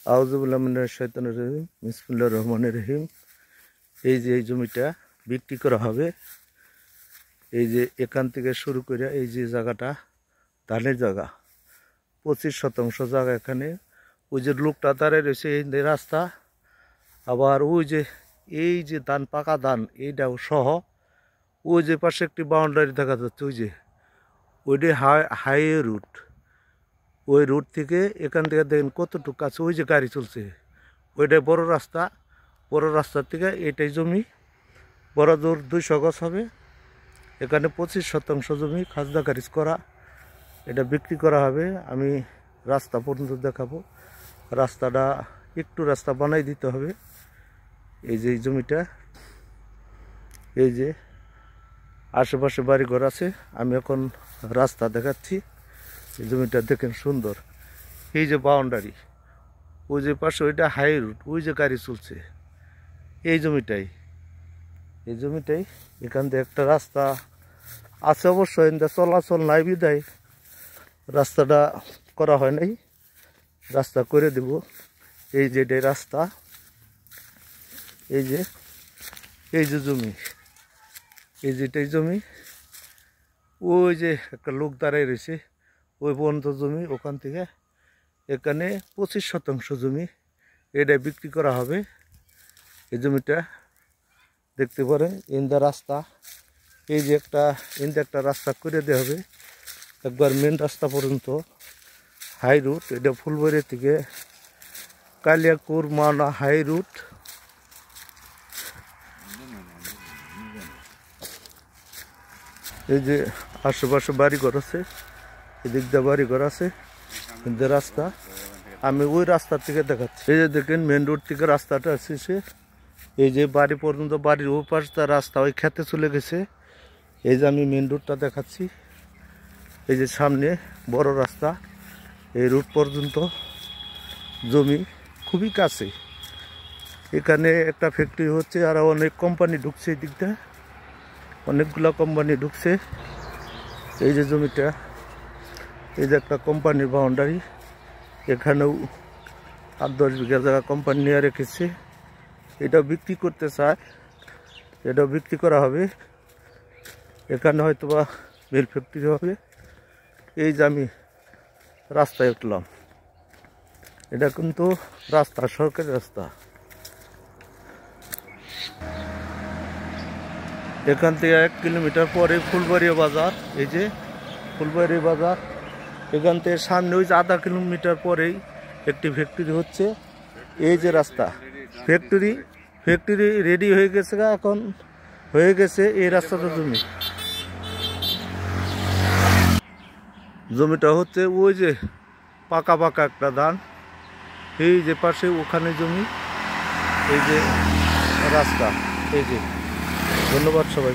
আউযুবিল্লাহি মিনাশ শাইতানির রাজিম বিসমিল্লাহির রহমানির রহিম। এই যে এই জমিটা বিক্রি করা হবে, এই যে এখান থেকে শুরু করে এই যে জায়গাটা ধানের জায়গা 25% জায়গা এখানে। ওই যে লোকটা দাঁড়িয়ে রয়েছে এই রাস্তা, আবার ওই যে এই যে ধান পাকা ধান এইটাও সহ ওই যে পাশে একটি বাউন্ডারি দেখা যাচ্ছে, ওই যে ওইটি হাইওয়ে রুট। ওই রুট থেকে এখান থেকে দেখেন কতটুকু কাছে ওই যে গাড়ি চলছে, ওইটাই বড় রাস্তা। বড় রাস্তার থেকে এটাই জমি, বড় জোর 200 গজ হবে। এখানে 25% জমি খাজনা খারিজ করা, এটা বিক্রি করা হবে। আমি রাস্তা পর্যন্ত দেখাবো। রাস্তাটা একটু রাস্তা বানাই দিতে হবে। এই যে এই জমিটা, এই যে আশেপাশে বাড়িঘর আছে, আমি এখন রাস্তা দেখাচ্ছি। এই জমিটা দেখেন সুন্দর, এই যে বাউন্ডারি, ওই যে পাশে ওইটা হাই রুট, ওই যে গাড়ি চলছে এই জমিটাই। এই জমিটাই এখান থেকে একটা রাস্তা আছে, অবশ্যই চলাচল নাই বিদায় রাস্তাটা করা হয় নাই, রাস্তা করে দেব। এই যে এটাই রাস্তা, এই যে জমি, এই যেটাই জমি। ওই যে একটা লোক দাঁড়ায় রয়েছে, ওই পর্যন্ত জমি। ওখান থেকে এখানে 25% জমি, এটা বিক্রি করা হবে। এই জমিটা দেখতে পারেন ইন্দা রাস্তা, এই যে একটা রাস্তা করে দেওয়া হবে একবার মেন রাস্তা পর্যন্ত, হাই রুট। এটা ফুলবাড়ি থেকে কালিয়াকুর মানা হাই রুট। এই যে আশেপাশে বাড়িঘর আছে, এদিক দিয়ে বাড়িঘর আছে, কিন্তু রাস্তা আমি ওই রাস্তা থেকে দেখাচ্ছি। এই যে দেখেন মেন রোড থেকে রাস্তাটা আসছে, এই যে বাড়ি পর্যন্ত, বাড়ির ওই পাশটা রাস্তা ওই খেতে চলে গেছে। এই যে আমি মেন রোডটা দেখাচ্ছি, এই যে সামনে বড় রাস্তা, এই রোড পর্যন্ত জমি খুবই কাছে। এখানে একটা ফ্যাক্টরি হচ্ছে, আর অনেক কোম্পানি ঢুকছে, এই দিকটা অনেকগুলো কোম্পানি ঢুকছে। এই যে জমিটা, এই যে একটা কোম্পানির বাউন্ডারি, এখানেও 8-10 বিঘা জায়গা কোম্পানি নিয়ে রেখেছে। এটাও বিক্রি করতে চায়, এটাও বিক্রি করা হবে। এখানে হয়তো বা মিল ফ্যাক্টরি হবে। এই যে আমি রাস্তায় উঠলাম, এটা কিন্তু রাস্তা, সরকারি রাস্তা। এখান থেকে 1 কিলোমিটার পরে ফুলবাড়ি বাজার, এই যে ফুলবাড়ি বাজার। এখান থেকে সামনে ওই যে আধা কিলোমিটার পরেই একটি ফ্যাক্টরি হচ্ছে। এই যে রাস্তা, ফ্যাক্টরি রেডি হয়ে গেছে, এখন হয়ে গেছে এই রাস্তাটা। জমিটা হচ্ছে ওই যে পাকা একটা ধান, এই যে পাশে ওখানে জমি, এই যে রাস্তা। এই যে ধন্যবাদ সবাই।